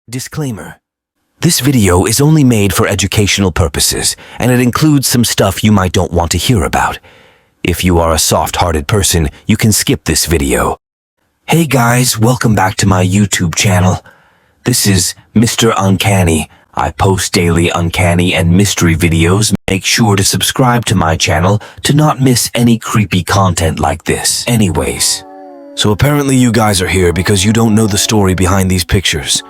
Disclaimer. This video is only made for educational purposes, and it includes some stuff you might don't want to hear about. If you are a soft-hearted person, you can skip this video. Hey guys, welcome back to my YouTube channel. This is Mr. Uncanny. I post daily uncanny and mystery videos. Make sure to subscribe to my channel to not miss any creepy content like this. Anyways, so apparently you guys are here because you don't know the story behind these pictures.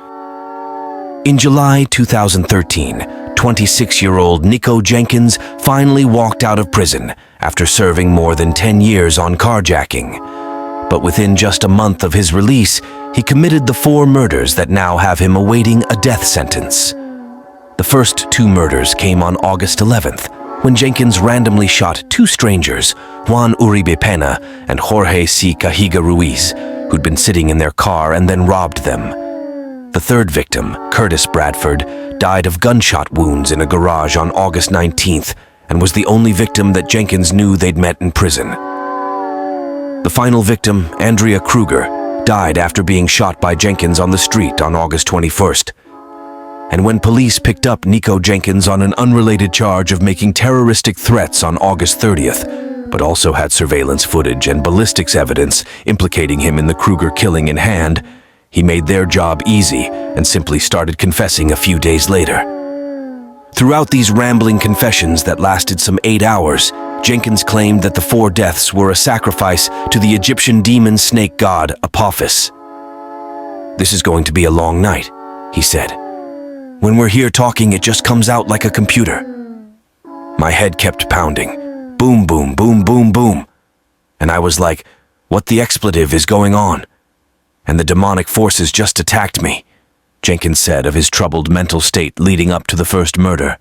In July 2013, 26-year-old Nico Jenkins finally walked out of prison after serving more than 10 years on carjacking. But within just a month of his release, he committed the 4 murders that now have him awaiting a death sentence. The first 2 murders came on August 11th, when Jenkins randomly shot 2 strangers, Juan Uribe Pena and Jorge C. Cajiga Ruiz, who'd been sitting in their car, and then robbed them. The third victim, Curtis Bradford, died of gunshot wounds in a garage on August 19th and was the only victim that Jenkins knew they'd met in prison. The final victim, Andrea Kruger, died after being shot by Jenkins on the street on August 21st. And when police picked up Nico Jenkins on an unrelated charge of making terroristic threats on August 30th, but also had surveillance footage and ballistics evidence implicating him in the Kruger killing in hand, he made their job easy and simply started confessing a few days later. Throughout these rambling confessions that lasted some 8 hours, Jenkins claimed that the 4 deaths were a sacrifice to the Egyptian demon snake god Apophis. "This is going to be a long night," he said. "When we're here talking, it just comes out like a computer." My head kept pounding. Boom, boom, boom, boom, boom. And I was like, what the expletive is going on? "And the demonic forces just attacked me," Jenkins said of his troubled mental state leading up to the first murder.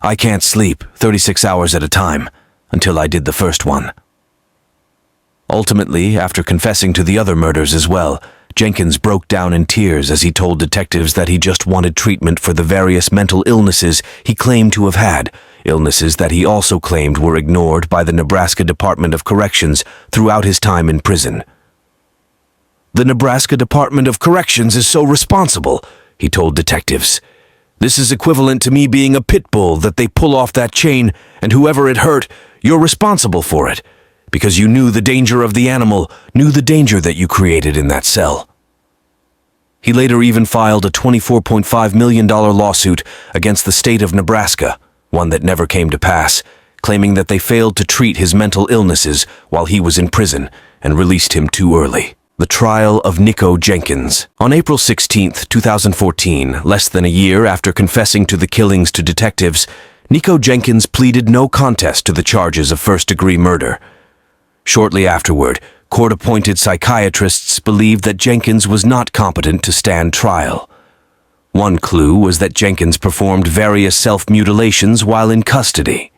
"I can't sleep 36 hours at a time until I did the first one." Ultimately, after confessing to the other murders as well, Jenkins broke down in tears as he told detectives that he just wanted treatment for the various mental illnesses he claimed to have had, illnesses that he also claimed were ignored by the Nebraska Department of Corrections throughout his time in prison. "The Nebraska Department of Corrections is so responsible," he told detectives. "This is equivalent to me being a pit bull that they pull off that chain, and whoever it hurt, you're responsible for it, because you knew the danger of the animal, knew the danger that you created in that cell." He later even filed a $24.5 million lawsuit against the state of Nebraska, one that never came to pass, claiming that they failed to treat his mental illnesses while he was in prison and released him too early. The trial of Nico Jenkins. On April 16, 2014, less than a year after confessing to the killings to detectives, Nico Jenkins pleaded no contest to the charges of first-degree murder. Shortly afterward, court-appointed psychiatrists believed that Jenkins was not competent to stand trial. One clue was that Jenkins performed various self-mutilations while in custody.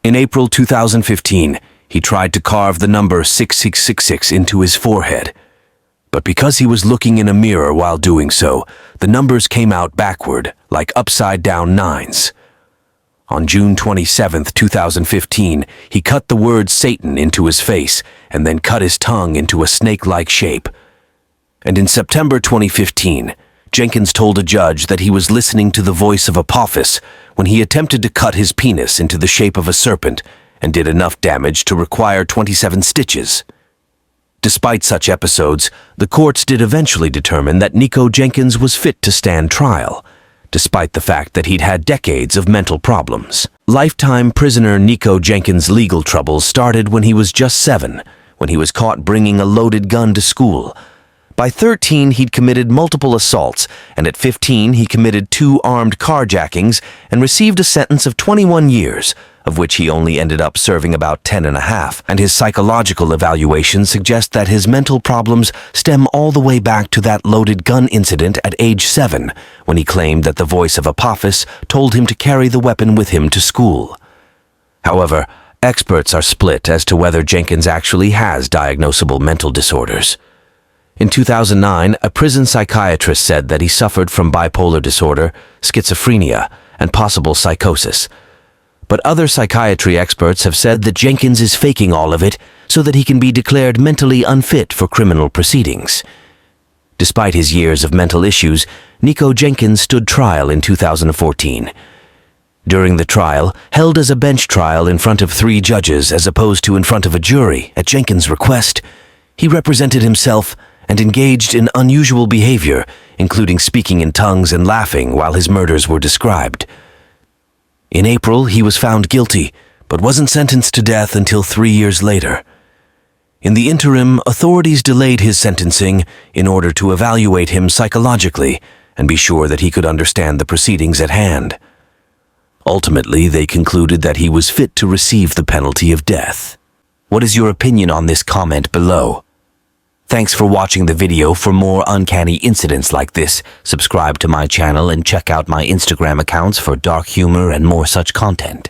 In April 2015, he tried to carve the number 6666 into his forehead. But because he was looking in a mirror while doing so, the numbers came out backward, like upside-down 9s. On June 27, 2015, he cut the word Satan into his face and then cut his tongue into a snake-like shape. And in September 2015, Jenkins told a judge that he was listening to the voice of Apophis when he attempted to cut his penis into the shape of a serpent and did enough damage to require 27 stitches. Despite such episodes, the courts did eventually determine that Nico Jenkins was fit to stand trial, despite the fact that he'd had decades of mental problems. Lifetime prisoner Nico Jenkins' legal troubles started when he was just 7, when he was caught bringing a loaded gun to school. By 13, he'd committed multiple assaults, and at 15, he committed 2 armed carjackings and received a sentence of 21 years, of which he only ended up serving about 10.5, and his psychological evaluations suggest that his mental problems stem all the way back to that loaded gun incident at age 7, when he claimed that the voice of Apophis told him to carry the weapon with him to school. However, experts are split as to whether Jenkins actually has diagnosable mental disorders. In 2009, a prison psychiatrist said that he suffered from bipolar disorder, schizophrenia, and possible psychosis. But other psychiatry experts have said that Jenkins is faking all of it so that he can be declared mentally unfit for criminal proceedings. Despite his years of mental issues, Nico Jenkins stood trial in 2014. During the trial, held as a bench trial in front of 3 judges as opposed to in front of a jury at Jenkins' request, he represented himself and engaged in unusual behavior, including speaking in tongues and laughing while his murders were described. In April, he was found guilty, but wasn't sentenced to death until 3 years later. In the interim, authorities delayed his sentencing in order to evaluate him psychologically and be sure that he could understand the proceedings at hand. Ultimately, they concluded that he was fit to receive the penalty of death. What is your opinion on this? Comment below. Thanks for watching the video. For more uncanny incidents like this, subscribe to my channel and check out my Instagram accounts for dark humor and more such content.